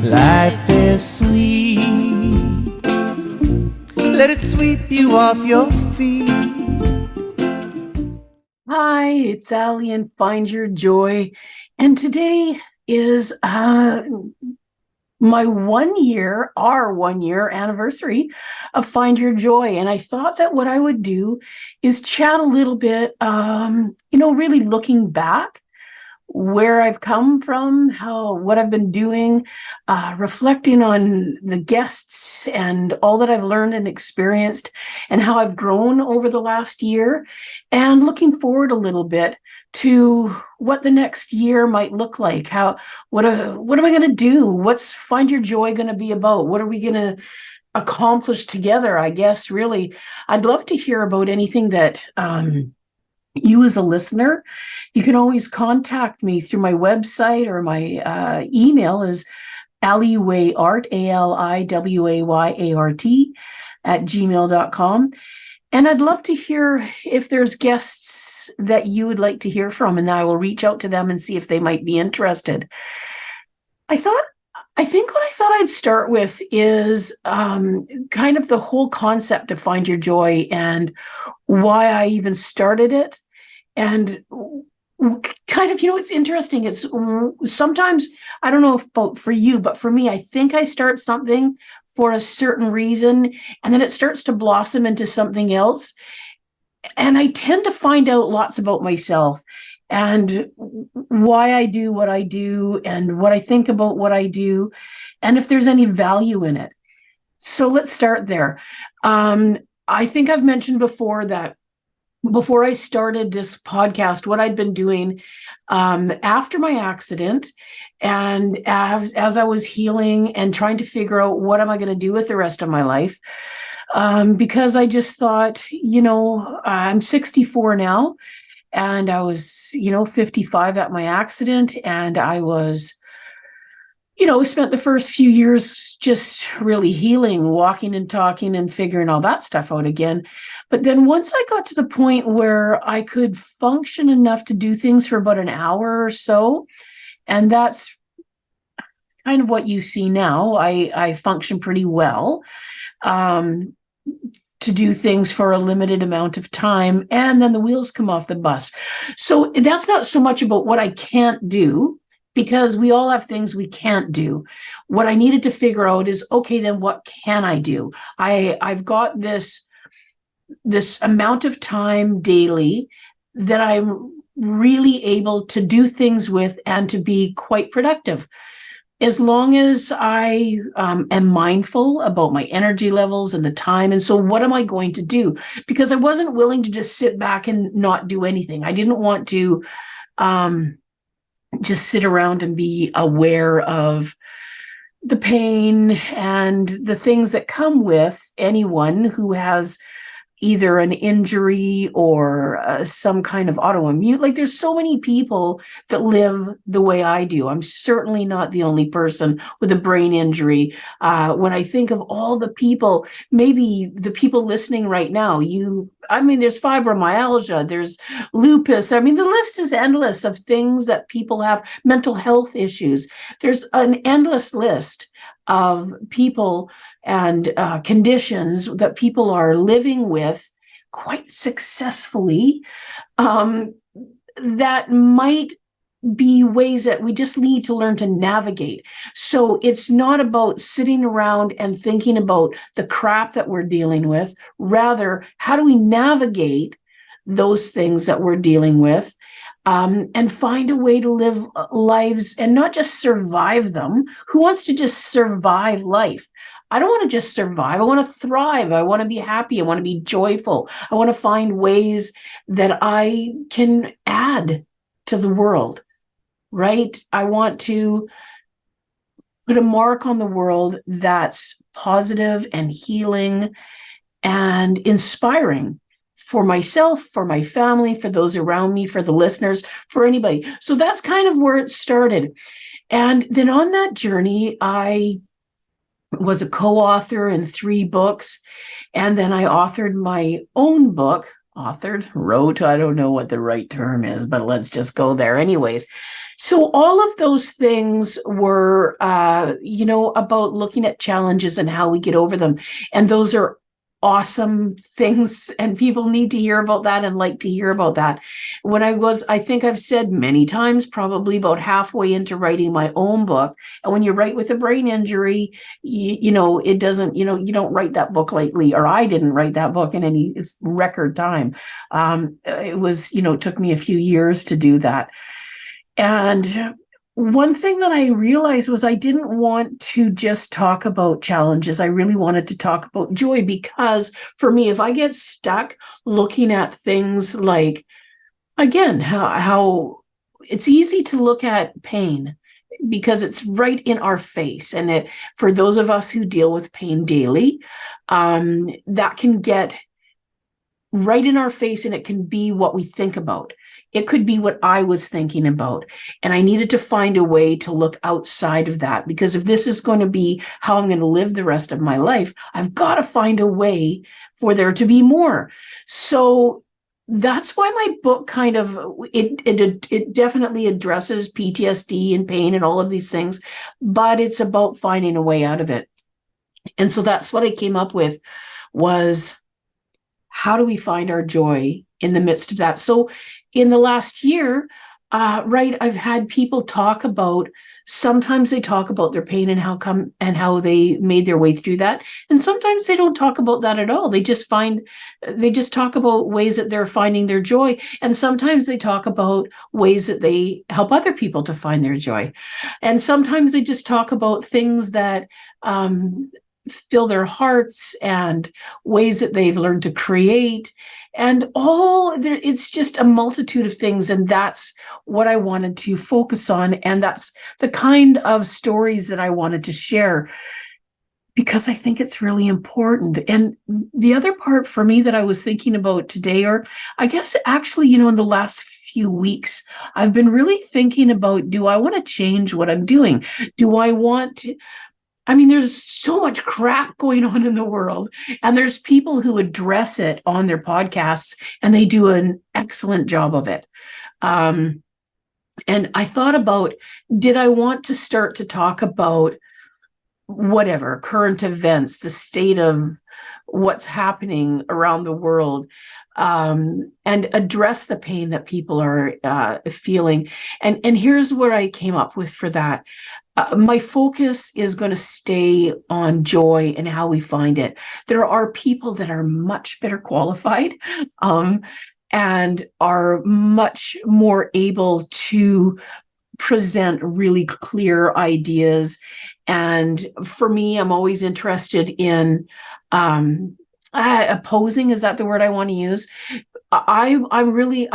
Life is sweet. Let it sweep you off your feet. Hi, it's Allie and Find Your Joy. And today is my our 1 year anniversary of Find Your Joy. And I thought that what I would do is chat a little bit, really looking back where I've come from, what I've been doing, reflecting on the guests and all that I've learned and experienced and how I've grown over the last year, and looking forward a little bit to what the next year might look like. What am I going to do? What's Find Your Joy going to be about? What are we going to accomplish together? I guess really, I'd love to hear about anything that you as a listener. You can always contact me through my website, or my email is aliwayart, ALIWAYART @gmail.com. And I'd love to hear if there's guests that you would like to hear from, and I will reach out to them and see if they might be interested. I think what I thought I'd start with is kind of the whole concept of Find Your Joy and why I even started it. And kind of, it's interesting. It's sometimes, I don't know if for you, but for me, I think I start something for a certain reason, and then it starts to blossom into something else. And I tend to find out lots about myself and why I do what I do and what I think about what I do, and if there's any value in it. So let's start there. I think I've mentioned before that before I started this podcast, what I'd been doing after my accident, and as I was healing and trying to figure out what am I going to do with the rest of my life, because I just thought, I'm 64 now, and I was, 55 at my accident, and I was, spent the first few years just really healing, walking and talking and figuring all that stuff out again. But then once I got to the point where I could function enough to do things for about an hour or so, and that's kind of what you see now. I function pretty well to do things for a limited amount of time, and then the wheels come off the bus. So that's not so much about what I can't do, because we all have things we can't do. What I needed to figure out is, okay, then what can I do? I've got this amount of time daily that I'm really able to do things with and to be quite productive. As long as I am mindful about my energy levels and the time. And so what am I going to do? Because I wasn't willing to just sit back and not do anything. I didn't want to just sit around and be aware of the pain and the things that come with anyone who has either an injury or some kind of autoimmune. Like, there's so many people that live the way I do. I'm certainly not the only person with a brain injury. When I think of all the people, maybe the people listening right now, there's fibromyalgia, there's lupus. The list is endless of things that people have, mental health issues. There's an endless list of people and conditions that people are living with quite successfully, that might be ways that we just need to learn to navigate. So it's not about sitting around and thinking about the crap that we're dealing with. Rather, how do we navigate those things that we're dealing with, and find a way to live lives and not just survive them? Who wants to just survive life? I don't want to just survive. I want to thrive. I want to be happy. I want to be joyful. I want to find ways that I can add to the world, right? I want to put a mark on the world that's positive and healing and inspiring for myself, for my family, for those around me, for the listeners, for anybody. So that's kind of where it started. And then on that journey, I was a co-author in 3 books. And then I authored my own book, wrote, I don't know what the right term is, but let's just go there anyways. So all of those things were, about looking at challenges and how we get over them. And those are awesome things, and people need to hear about that and like to hear about that. I think I've said many times, probably about halfway into writing my own book. And when you write with a brain injury, it doesn't, you don't write that book lightly, or I didn't write that book in any record time. It was, it took me a few years to do that. And one thing that I realized was I didn't want to just talk about challenges. I really wanted to talk about joy, because for me, if I get stuck looking at things like, again, how it's easy to look at pain because it's right in our face. And for those of us who deal with pain daily, that can get right in our face, and it can be what we think about. It could be what I was thinking about. And I needed to find a way to look outside of that, because if this is going to be how I'm going to live the rest of my life, I've got to find a way for there to be more. So that's why my book kind of, it definitely addresses PTSD and pain and all of these things, but it's about finding a way out of it. And so that's what I came up with, was how do we find our joy in the midst of that? So in the last year, I've had people talk about, sometimes they talk about their pain and how they made their way through that. And sometimes they don't talk about that at all. They just talk about ways that they're finding their joy. And sometimes they talk about ways that they help other people to find their joy. And sometimes they just talk about things that, fill their hearts, and ways that they've learned to create, and it's just a multitude of things. And that's what I wanted to focus on. And that's the kind of stories that I wanted to share, because I think it's really important. And the other part for me that I was thinking about today, or I guess actually, in the last few weeks, I've been really thinking about, do I want to change what I'm doing? Do I want to, there's so much crap going on in the world, and there's people who address it on their podcasts, and they do an excellent job of it. And I thought about, did I want to start to talk about whatever, current events, the state of what's happening around the world, and address the pain that people are feeling. And here's what I came up with for that. My focus is going to stay on joy and how we find it. There are people that are much better qualified, and are much more able to present really clear ideas. And for me, I'm always interested in opposing. Is that the word I want to use? I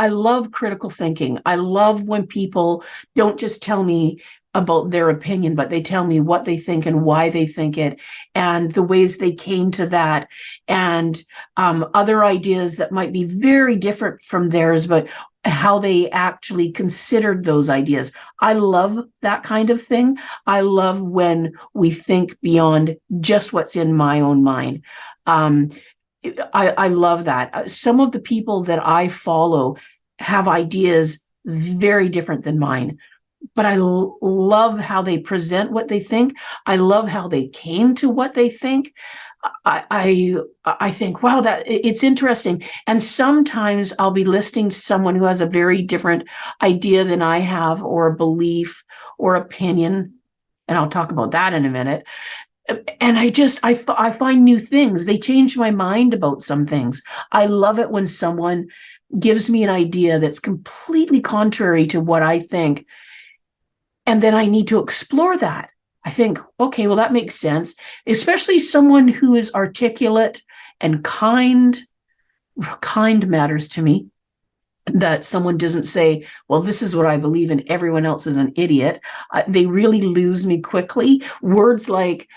love critical thinking. I love when people don't just tell me about their opinion, but they tell me what they think and why they think it, and the ways they came to that, and other ideas that might be very different from theirs, but how they actually considered those ideas. I love that kind of thing. I love when we think beyond just what's in my own mind. I love that. Some of the people that I follow have ideas very different than mine, but I love how they present what they think. I love how they came to what they think. I think, wow, that it's interesting. And sometimes I'll be listening to someone who has a very different idea than I have, or a belief or opinion, and I'll talk about that in a minute. And I find new things. They change my mind about some things. I love it when someone gives me an idea that's completely contrary to what I think, and then I need to explore that. I think, okay, well, that makes sense. Especially someone who is articulate and kind. Kind matters to me. That someone doesn't say, well, this is what I believe and everyone else is an idiot. They really lose me quickly. Words like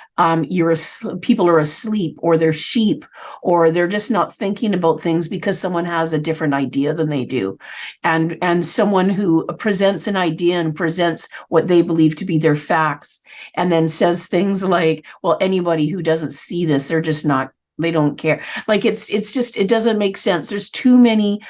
people are asleep, or they're sheep, or they're just not thinking about things because someone has a different idea than they do. And someone who presents an idea and presents what they believe to be their facts, and then says things like, well, anybody who doesn't see this, they don't care. Like it's just, it doesn't make sense. There's too many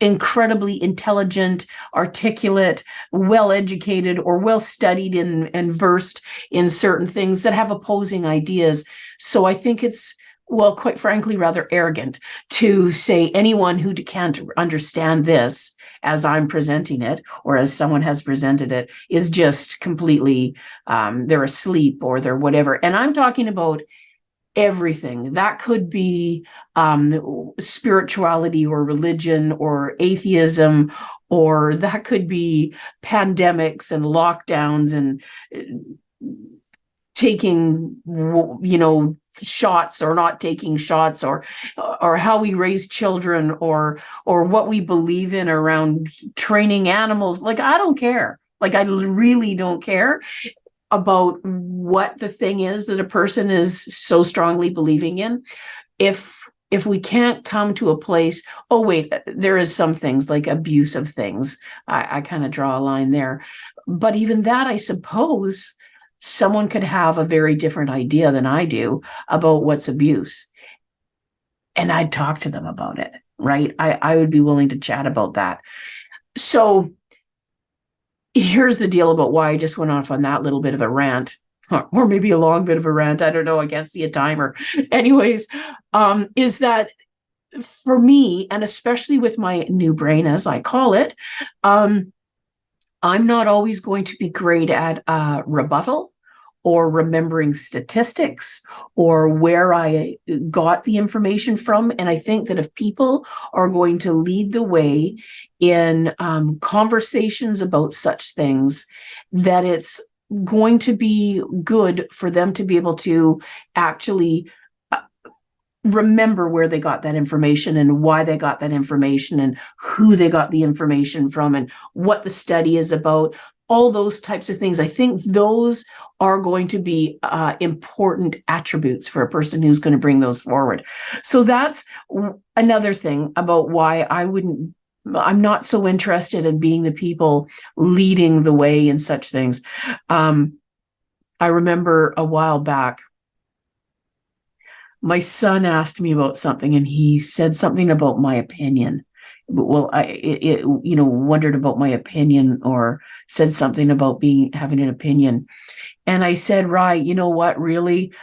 incredibly intelligent, articulate, well-educated, or well-studied and versed in certain things that have opposing ideas. So I think it's, well, quite frankly, rather arrogant to say anyone who can't understand this as I'm presenting it or as someone has presented it is just completely, they're asleep or they're whatever. And I'm talking about everything. That could be spirituality or religion or atheism, or that could be pandemics and lockdowns and taking, shots or not taking shots, or how we raise children, or what we believe in around training animals. Like, I don't care. Like, I really don't care about what the thing is that a person is so strongly believing in. If we can't come to a place, oh wait, there is some things like abusive things. I kind of draw a line there. But even that, I suppose someone could have a very different idea than I do about what's abuse. And I'd talk to them about it, right? I would be willing to chat about that. So here's the deal about why I just went off on that little bit of a rant, or maybe a long bit of a rant. I don't know. I can't see a timer. Anyways, is that for me, and especially with my new brain, as I call it, I'm not always going to be great at rebuttal or remembering statistics or where I got the information from. And I think that if people are going to lead the way in conversations about such things, that it's going to be good for them to be able to actually remember where they got that information and why they got that information and who they got the information from and what the study is about. All those types of things. I think those are going to be important attributes for a person who's going to bring those forward. So that's another thing about why I'm not so interested in being the people leading the way in such things. I remember a while back, my son asked me about something and he said something about my opinion. Well, wondered about my opinion or said something about having an opinion. And I said, right, you know what, really?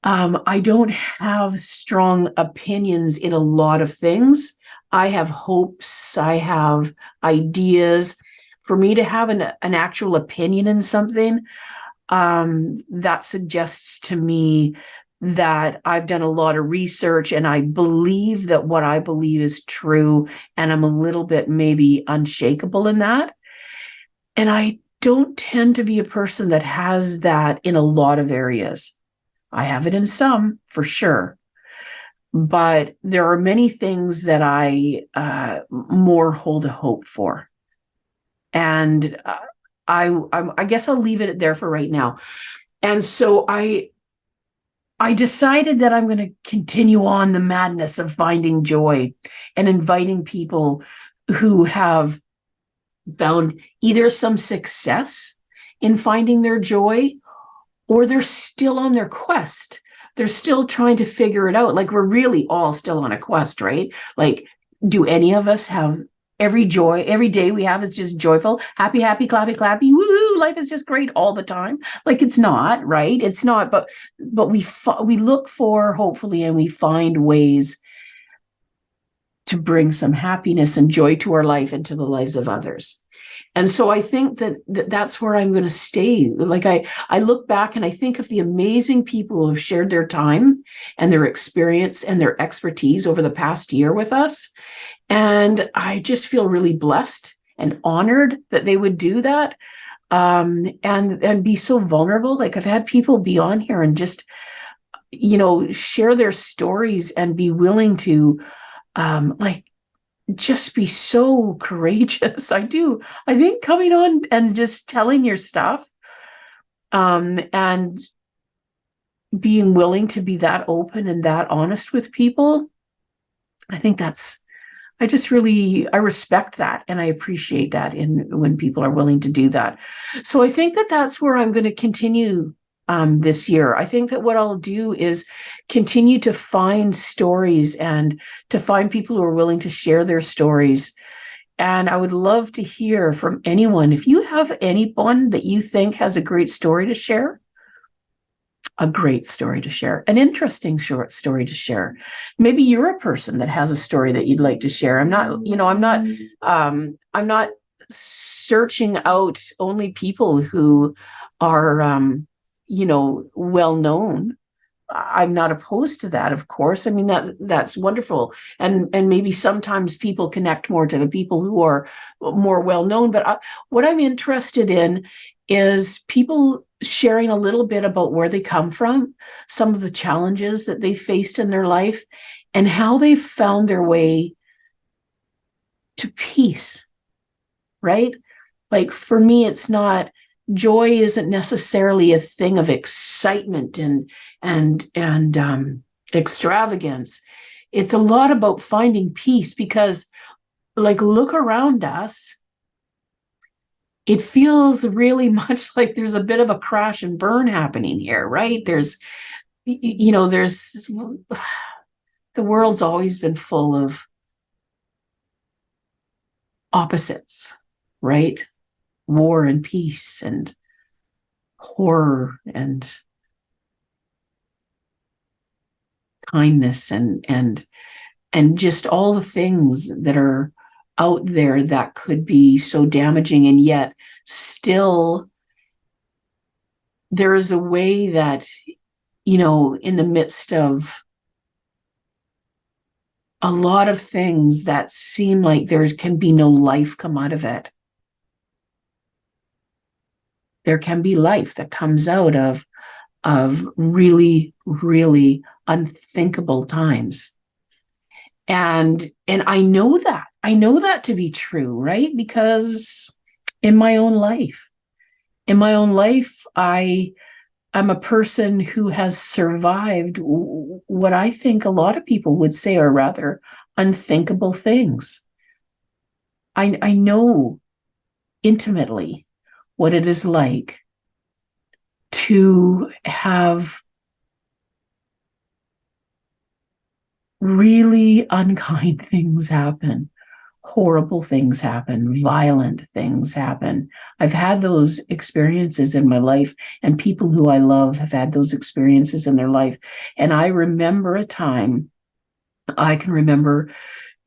I don't have strong opinions in a lot of things. I have hopes, I have ideas. For me to have an actual opinion in something, that suggests to me that I've done a lot of research and I believe that what I believe is true, and I'm a little bit maybe unshakable in that. And I don't tend to be a person that has that in a lot of areas. I have it in some, for sure. But there are many things that I more hold a hope for. And I guess I'll leave it there for right now. And so I decided that I'm going to continue on the madness of finding joy and inviting people who have found either some success in finding their joy, or they're still on their quest. They're still trying to figure it out. Like, we're really all still on a quest, right? Like, do any of us have every day we have is just joyful, happy, clappy, clappy, woo, life is just great all the time? Like, it's not, right? It's not, but we look for, hopefully, and we find ways to bring some happiness and joy to our life and to the lives of others. And so I think that's where I'm going to stay. Like, I look back and I think of the amazing people who have shared their time and their experience and their expertise over the past year with us. And I just feel really blessed and honored that they would do that, and be so vulnerable. Like, I've had people be on here and just, share their stories and be willing to, just be so courageous. I think coming on and just telling your stuff, and being willing to be that open and that honest with people, I think I respect that and I appreciate that when people are willing to do that. So I think that's where I'm going to continue this year. I think that what I'll do is continue to find stories and to find people who are willing to share their stories. And I would love to hear from anyone. If you have anyone that you think has a great story to share, an interesting short story to share. Maybe you're a person that has a story that you'd like to share. I'm not searching out only people who are, well known. I'm not opposed to that, of course. I mean, that's wonderful. And maybe sometimes people connect more to the people who are more well known. But what I'm interested in is people sharing a little bit about where they come from, some of the challenges that they faced in their life, and how they found their way to peace, right? Like for me, it's not, joy isn't necessarily a thing of excitement and extravagance. It's a lot about finding peace, because like, look around us. It feels really much like there's a bit of a crash and burn happening here, right? There's the world's always been full of opposites, right? War and peace and horror and kindness and just all the things that are out there that could be so damaging. And yet still there is a way that, in the midst of a lot of things that seem like there can be no life come out of it, there can be life that comes out of really, really unthinkable times. And I know that to be true, right? Because in my own life, I'm a person who has survived what I think a lot of people would say are rather unthinkable things. I know intimately what it is like to have really unkind things happen, horrible things happen, violent things happen. I've had those experiences in my life, and people who I love have had those experiences in their life. And I remember a time, I can remember,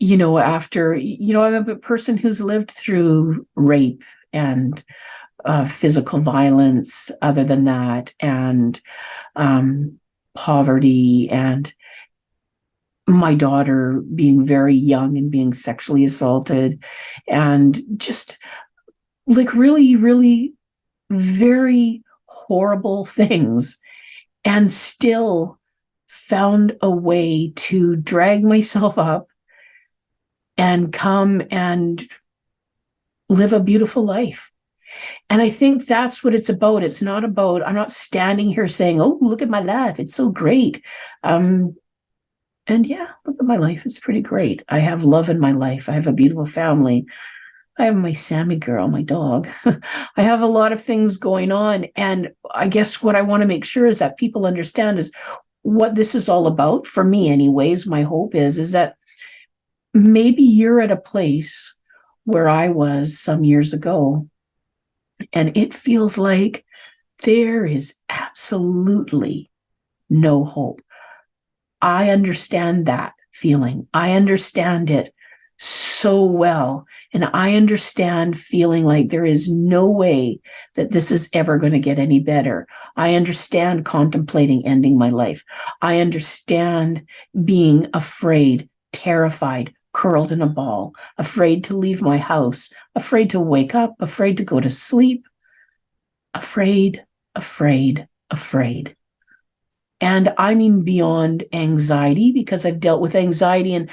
after, I'm a person who's lived through rape and physical violence, other than that, and poverty, and my daughter being very young and being sexually assaulted, and just like really, really very horrible things, and still found a way to drag myself up and come and live a beautiful life. And I think that's what it's about. It's not about, I'm not standing here saying, oh, look at my life, it's so great. And yeah, look at my life. It's pretty great. I have love in my life. I have a beautiful family. I have my Sammy girl, my dog. I have a lot of things going on. And I guess what I want to make sure is that people understand is what this is all about. For me, anyways, my hope is that maybe you're at a place where I was some years ago, and it feels like there is absolutely no hope. I understand that feeling. I understand it so well. And I understand feeling like there is no way that this is ever going to get any better. I understand contemplating ending my life. I understand being afraid, terrified, curled in a ball, afraid to leave my house, afraid to wake up, afraid to go to sleep, afraid. And I mean beyond anxiety, because I've dealt with anxiety. And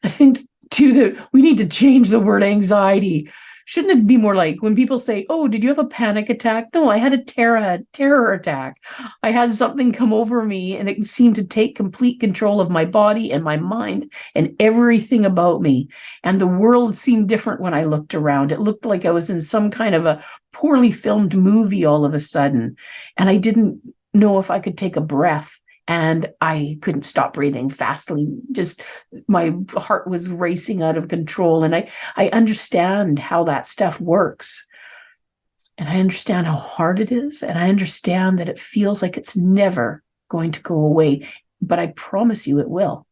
I think too that we need to change the word anxiety shouldn't it be more like when people say, oh, did you have a panic attack? No, I had a terror attack. I had something come over me and it seemed to take complete control of my body and my mind and everything about me. And the world seemed different when I looked around. It looked like I was in some kind of a poorly filmed movie all of a sudden. And I didn't know if I could take a breath. And I couldn't stop breathing fastly. Just my heart was racing out of control. And I understand how that stuff works. And I understand how hard it is. And I understand that it feels like it's never going to go away. But I promise you it will.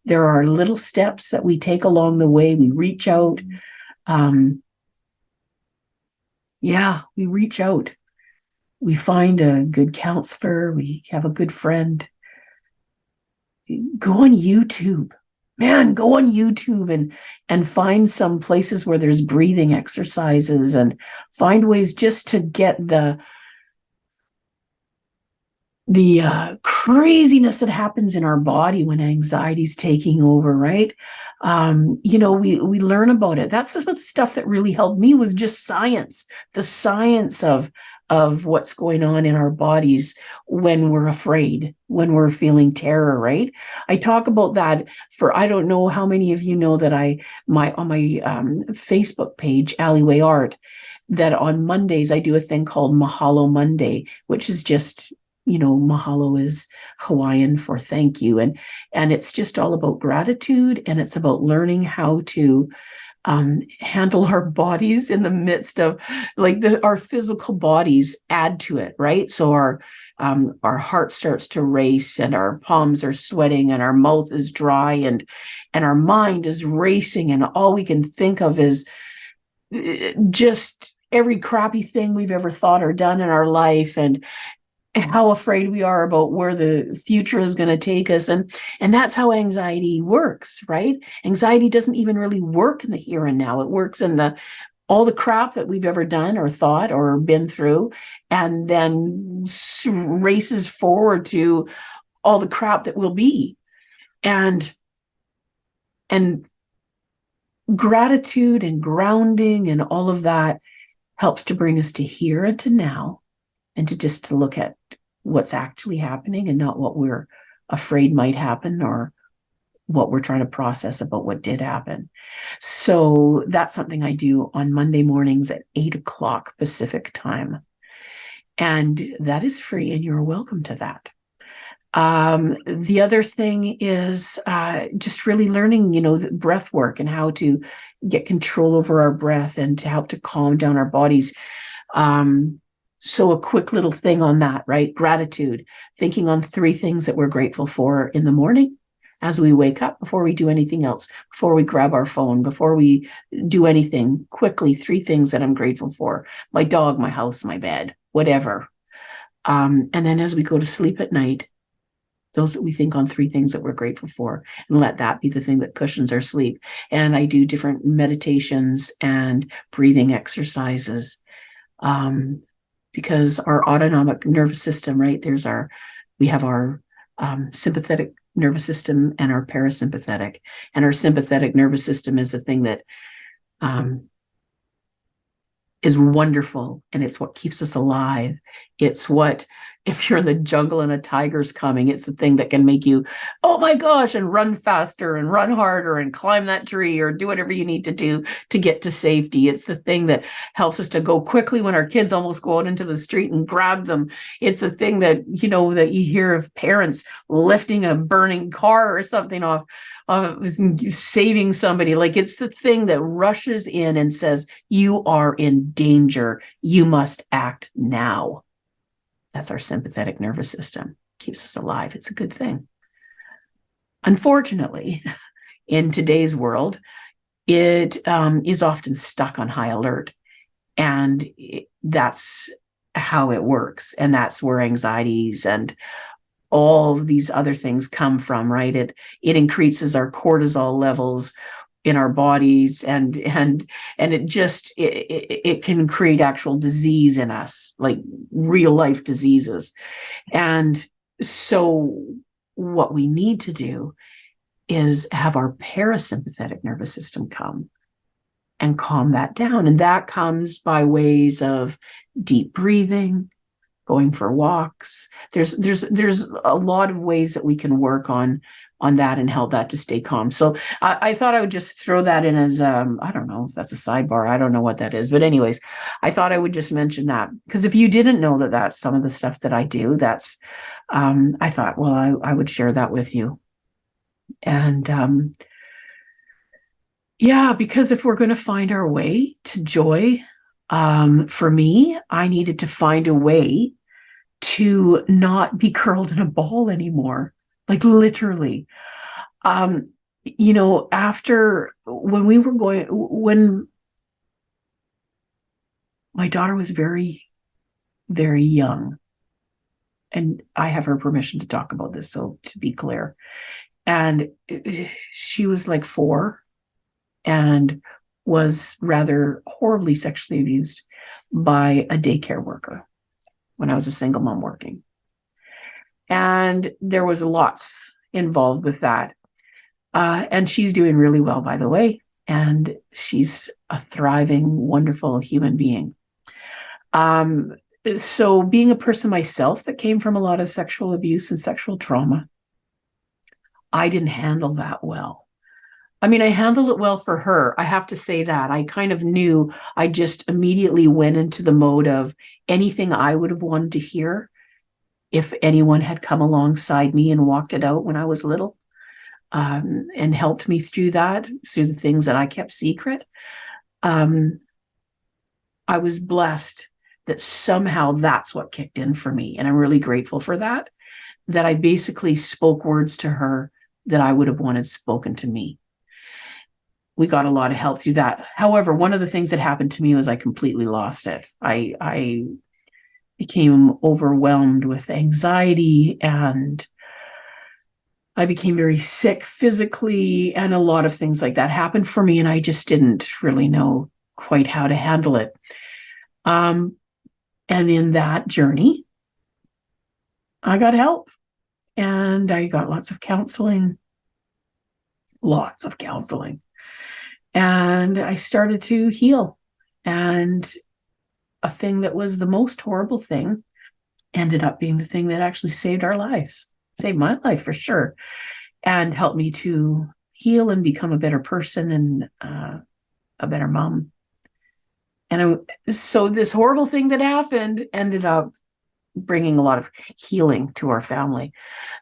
There are little steps that we take along the way. We reach out. We reach out. We find a good counselor. We have a good friend. Go on YouTube. Man, go on YouTube and find some places where there's breathing exercises and find ways just to get the craziness that happens in our body when anxiety's taking over, right? We learn about it. That's the stuff that really helped me was just science, the science of what's going on in our bodies when we're afraid, when we're feeling terror, right? I talk about that I don't know how many of you know that on my Facebook page, Alleyway Art, that on Mondays I do a thing called Mahalo Monday, which is just, mahalo is Hawaiian for thank you. And it's just all about gratitude, and it's about learning how to handle our bodies in the midst of our physical bodies add to it, right? So our heart starts to race and our palms are sweating and our mouth is dry and our mind is racing, and all we can think of is just every crappy thing we've ever thought or done in our life, and how afraid we are about where the future is going to take us. And that's how anxiety works, right? Anxiety doesn't even really work in the here and now. It works in all the crap that we've ever done or thought or been through, and then races forward to all the crap that will be. And gratitude and grounding and all of that helps to bring us to here and to now, and to look at what's actually happening and not what we're afraid might happen or what we're trying to process about what did happen. So that's something I do on Monday mornings at 8:00 Pacific time. And that is free, and you're welcome to that. The other thing is just really learning, the breath work and how to get control over our breath and to help to calm down our bodies. So a quick little thing on that, right? Gratitude, thinking on 3 things that we're grateful for in the morning as we wake up, before we do anything else, before we grab our phone, before we do anything, quickly, 3 things that I'm grateful for: my dog, my house, my bed, whatever. And then as we go to sleep at night, those that we think on 3 things that we're grateful for, and let that be the thing that cushions our sleep. And I do different meditations and breathing exercises. Because our autonomic nervous system, right? We have our sympathetic nervous system and our parasympathetic. And our sympathetic nervous system is the thing that is wonderful, and it's what keeps us alive. It's what, if you're in the jungle and a tiger's coming, it's the thing that can make you, oh my gosh, and run faster and run harder and climb that tree or do whatever you need to do to get to safety. It's the thing that helps us to go quickly when our kids almost go out into the street and grab them. It's the thing that, that you hear of parents lifting a burning car or something off, saving somebody. It's the thing that rushes in and says, you are in danger. You must act now. That's our sympathetic nervous system. Keeps us alive. It's a good thing. Unfortunately, in today's world, it is often stuck on high alert. And that's how it works. And that's where anxieties and all these other things come from, right? It increases our cortisol levels in our bodies, and it can create actual disease in us, like real life diseases. And so what we need to do is have our parasympathetic nervous system come and calm that down. And that comes by ways of deep breathing, going for walks. There's a lot of ways that we can work on that and help that to stay calm. So I thought I would just throw that in as I don't know if that's a sidebar. I don't know what that is, but anyways, I thought I would just mention that, because if you didn't know that that's some of the stuff that I do, that's I thought, well, I would share that with you. And yeah, because if we're going to find our way to joy, for me, I needed to find a way to not be curled in a ball anymore, like literally. After when my daughter was very, very young, and I have her permission to talk about this, so to be clear, and she was like 4 and was rather horribly sexually abused by a daycare worker when I was a single mom working. And there was lots involved with that. And she's doing really well, by the way. And she's a thriving, wonderful human being. So being a person myself that came from a lot of sexual abuse and sexual trauma, I didn't handle that well. I mean, I handled it well for her. I have to say that. I kind of knew. I just immediately went into the mode of anything I would have wanted to hear if anyone had come alongside me and walked it out when I was little, and helped me through that, through the things that I kept secret. I was blessed that somehow that's what kicked in for me. And I'm really grateful for that I basically spoke words to her that I would have wanted spoken to me. We got a lot of help through that. However, one of the things that happened to me was I completely lost it. I became overwhelmed with anxiety, and I became very sick physically, and a lot of things like that happened for me, and I just didn't really know quite how to handle it. And in that journey, I got help, and I got lots of counseling. And I started to heal. And a thing that was the most horrible thing ended up being the thing that actually saved our lives, saved my life for sure, and helped me to heal and become a better person and a better mom. And so this horrible thing that happened ended up bringing a lot of healing to our family.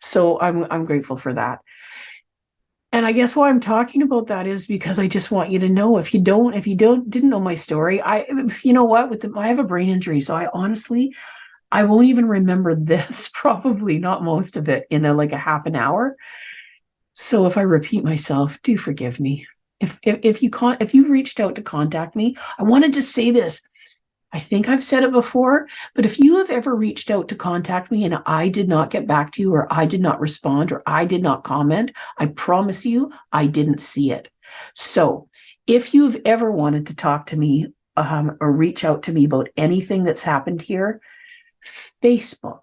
So I'm grateful for that. And I guess why I'm talking about that is because I just want you to know, if you didn't know my story, you know what, I have a brain injury. So I won't even remember this, probably not most of it, in like a half an hour. So if I repeat myself, do forgive me. If you've reached out to contact me, I wanted to say this. I think I've said it before, but if you have ever reached out to contact me and I did not get back to you, or I did not respond, or I did not comment, I promise you, I didn't see it. So if you've ever wanted to talk to me or reach out to me about anything that's happened here, Facebook,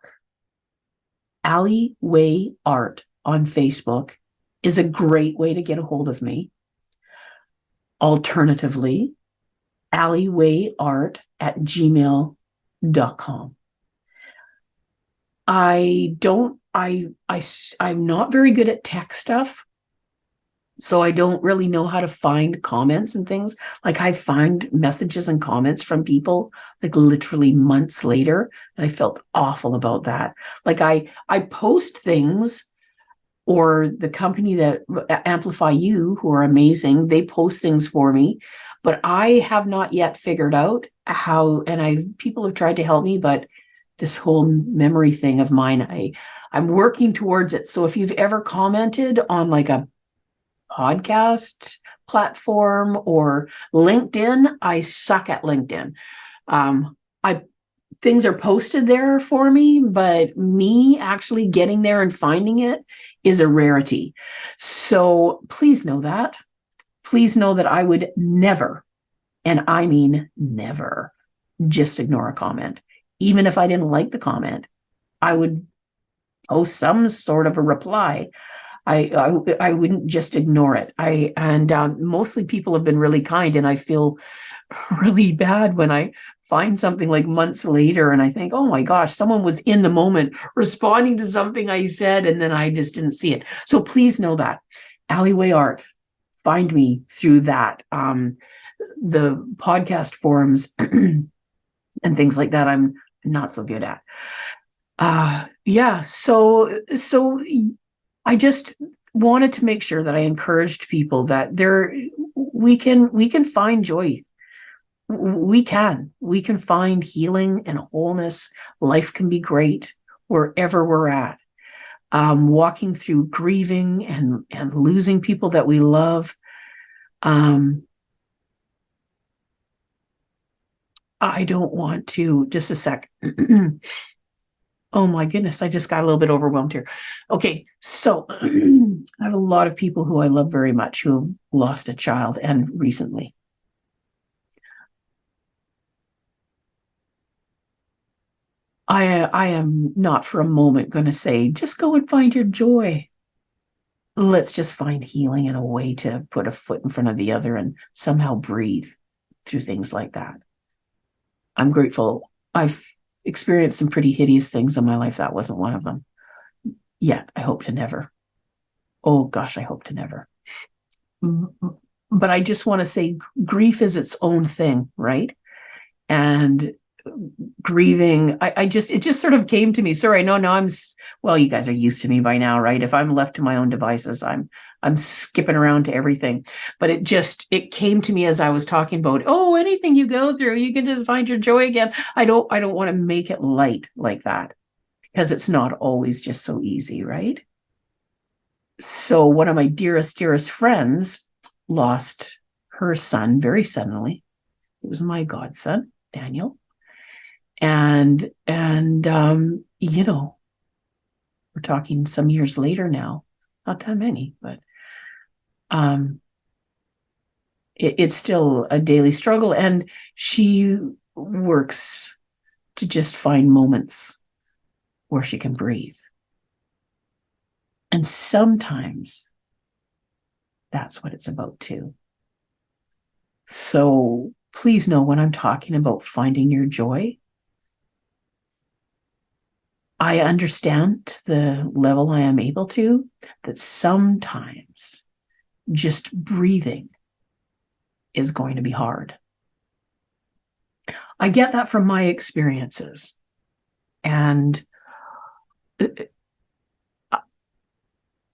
Alleyway Art on Facebook is a great way to get a hold of me. Alternatively, alleywayart@gmail.com. I'm not very good at tech stuff, so I don't really know how to find comments and things. Like, I find messages and comments from people like literally months later, and I felt awful about that. Like, I post things, or the company that Amplify You, who are amazing, they post things for me, but I have not yet figured out how, and people have tried to help me, but this whole memory thing of mine, I'm working towards it. So if you've ever commented on like a podcast platform or LinkedIn, I suck at LinkedIn. Things are posted there for me, but me actually getting there and finding it is a rarity. So please know that. Please know that I would never, and I mean never, just ignore a comment. Even if I didn't like the comment, I would post some sort of a reply. I wouldn't just ignore it. Mostly people have been really kind, and I feel really bad when I find something like months later and I think, oh my gosh, someone was in the moment responding to something I said, and then I just didn't see it. So please know that. Alleyway Art, find me through that. The podcast forums and things like that, I'm not so good at. So I just wanted to make sure that I encouraged people that we can find joy. We can find healing and wholeness. Life can be great wherever we're at. Walking through grieving and losing people that we love. I don't want to, just a sec. Oh my goodness, I just got a little bit overwhelmed here. Okay, so I have a lot of people who I love very much who have lost a child, and recently. I am not for a moment going to say, just go and find your joy. Let's just find healing and a way to put a foot in front of the other and somehow breathe through things like that. I'm grateful. I've experienced some pretty hideous things in my life. That wasn't one of them. Yet, I hope to never. Oh gosh, I hope to never. But I just want to say grief is its own thing, right? And grieving, it just sort of came to me. Sorry, no, well, you guys are used to me by now, right? If I'm left to my own devices, I'm skipping around to everything. But it came to me as I was talking about, oh, anything you go through, you can just find your joy again. I don't want to make it light like that, because it's not always just so easy, right? So one of my dearest you lost her son very suddenly. It was my godson, Daniel. And you know, we're talking some years later now, not that many, but it's still a daily struggle. And she works to just find moments where she can breathe. And sometimes that's what it's about too. So please know, when I'm talking about finding your joy, I understand to the level I am able to that sometimes just breathing is going to be hard. I get that from my experiences. And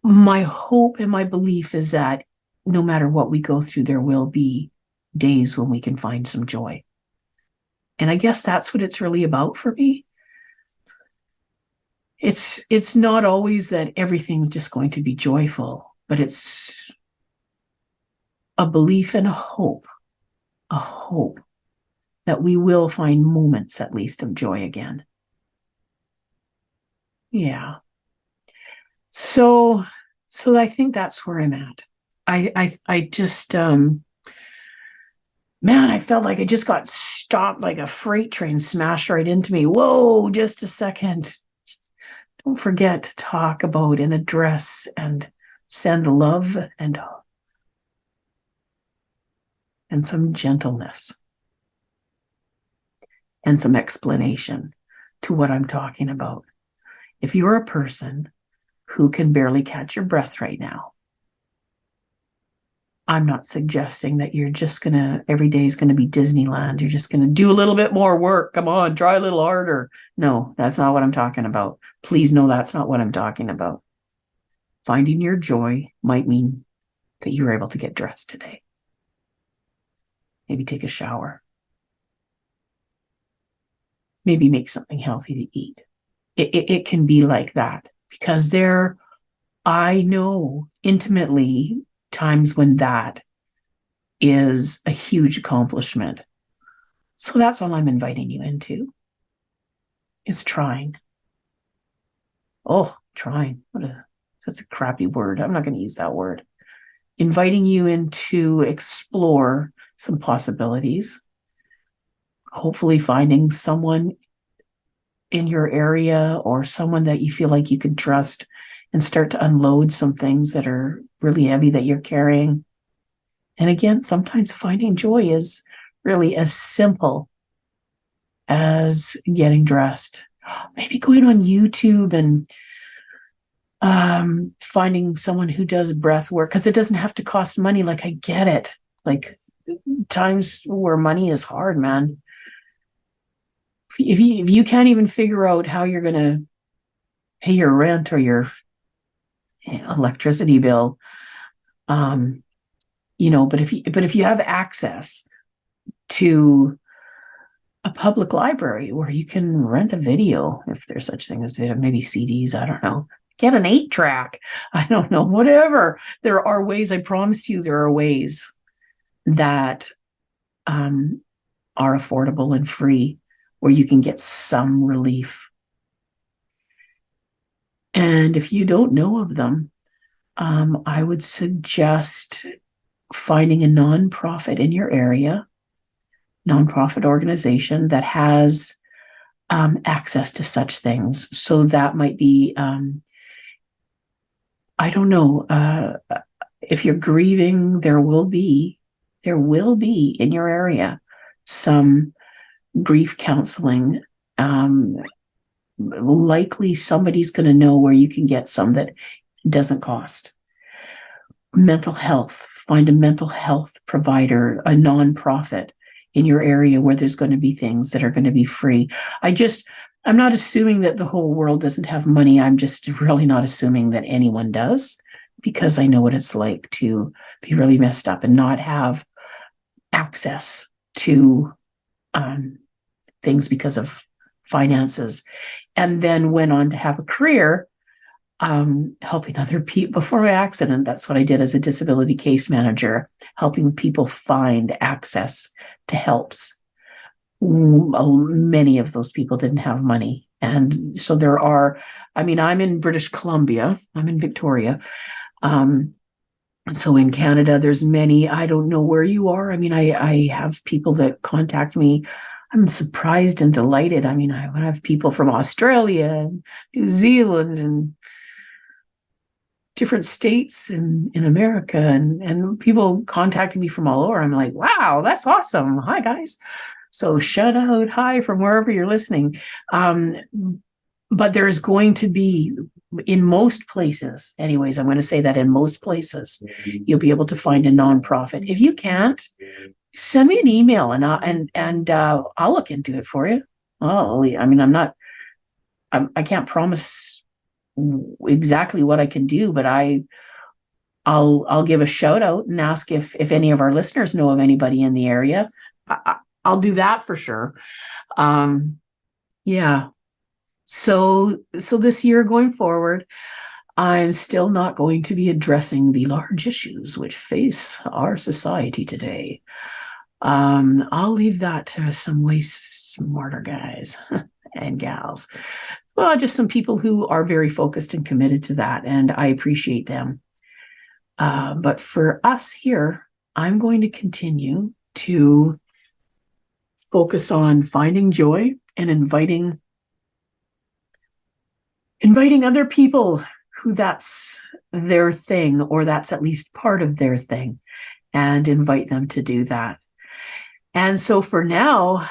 my hope and my belief is that no matter what we go through, there will be days when we can find some joy. And I guess that's what it's really about for me. It's not always that everything's just going to be joyful, but it's a belief and a hope that we will find moments at least of joy again. Yeah. So I think that's where I'm at. I just, man, I felt like I just got stopped like a freight train, smashed right into me. Whoa, just a second. Don't forget to talk about and address and send love and some gentleness and some explanation to what I'm talking about. If you're a person who can barely catch your breath right now, I'm not suggesting that you're just every day is gonna be Disneyland. You're just gonna do a little bit more work. Come on, try a little harder. No, that's not what I'm talking about. Please know that's not what I'm talking about. Finding your joy might mean that you're able to get dressed today. Maybe take a shower. Maybe make something healthy to eat. It can be like that, because I know intimately times when that is a huge accomplishment. So that's all I'm inviting you into, is trying. Oh, trying. That's a crappy word. I'm not going to use that word. Inviting you in to explore some possibilities. Hopefully finding someone in your area or someone that you feel like you can trust and start to unload some things that are really heavy that you're carrying. And again, sometimes finding joy is really as simple as getting dressed. Maybe going on YouTube and finding someone who does breath work, because it doesn't have to cost money. Like, I get it. Like, times where money is hard, man. If you can't even figure out how you're going to pay your rent or your electricity bill, but if you have access to a public library where you can rent a video, if there's such thing as video, maybe CDs, I don't know, get an 8-track, I don't know, whatever. There are ways, I promise you, there are ways that are affordable and free where you can get some relief. And if you don't know of them, I would suggest finding a nonprofit in your area, nonprofit organization that has access to such things. So that might be, I don't know, if you're grieving, there will be in your area some grief counseling. Likely somebody's going to know where you can get some that doesn't cost. Mental health, find a mental health provider, a nonprofit in your area where there's going to be things that are going to be free. I'm not assuming that the whole world doesn't have money. I'm just really not assuming that anyone does, because I know what it's like to be really messed up and not have access to things because of finances, and then went on to have a career helping other people. Before my accident, that's what I did as a disability case manager, helping people find access to helps. Many of those people didn't have money. And so I'm in British Columbia, I'm in Victoria. So in Canada, there's many, I don't know where you are. I have people that contact me. I'm surprised and delighted. I have people from Australia and New Zealand and different states in America, and people contacting me from all over. I'm like, wow, that's awesome. Hi, guys. So shout out, hi from wherever you're listening. But there's going to be, in most places, anyways, I'm going to say that in most places, you'll be able to find a nonprofit. If you can't, send me an email and I'll look into it for you. I can't promise exactly what I can do, but I'll give a shout out and ask if any of our listeners know of anybody in the area. I'll do that for sure. Yeah. So this year going forward, I'm still not going to be addressing the large issues which face our society today. I'll leave that to some way smarter guys and gals. Well, just some people who are very focused and committed to that, and I appreciate them. But for us here, I'm going to continue to focus on finding joy and inviting other people who that's their thing, or that's at least part of their thing, and invite them to do that. And so for now,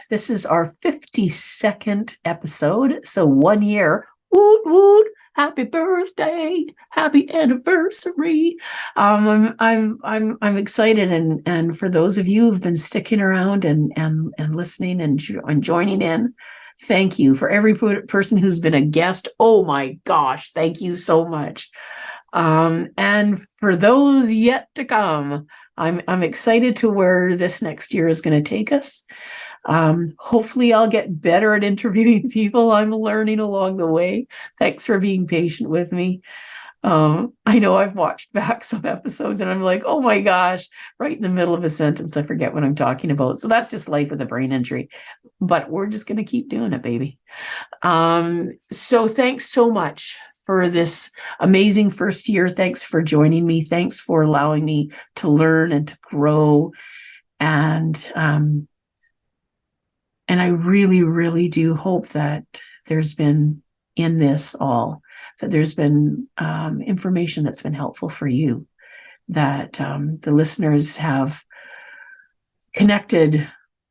this is our 52nd episode. So 1 year, woot woot, happy birthday, happy anniversary. I'm excited, and for those of you who've been sticking around and listening and joining in, thank you. For every person who's been a guest, oh my gosh, thank you so much. And for those yet to come, I'm excited to where this next year is going to take us. Hopefully I'll get better at interviewing people. I'm learning along the way. Thanks for being patient with me. I know I've watched back some episodes and I'm like, oh my gosh, right in the middle of a sentence, I forget what I'm talking about. So that's just life with a brain injury, but we're just going to keep doing it, baby. So thanks so much for this amazing first year. Thanks for joining me. Thanks for allowing me to learn and to grow. And I really, really do hope that there's been in this all that there's been information that's been helpful for you, that the listeners have connected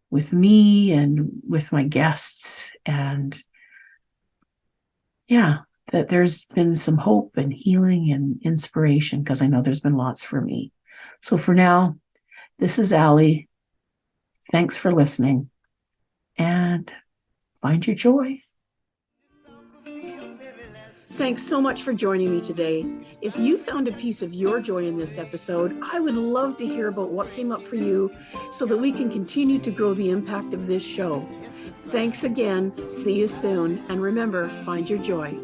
with me and with my guests, and yeah, that there's been some hope and healing and inspiration, because I know there's been lots for me. So for now, this is Allie. Thanks for listening, and find your joy. Thanks so much for joining me today. If you found a piece of your joy in this episode, I would love to hear about what came up for you so that we can continue to grow the impact of this show. Thanks again. See you soon. And remember, find your joy.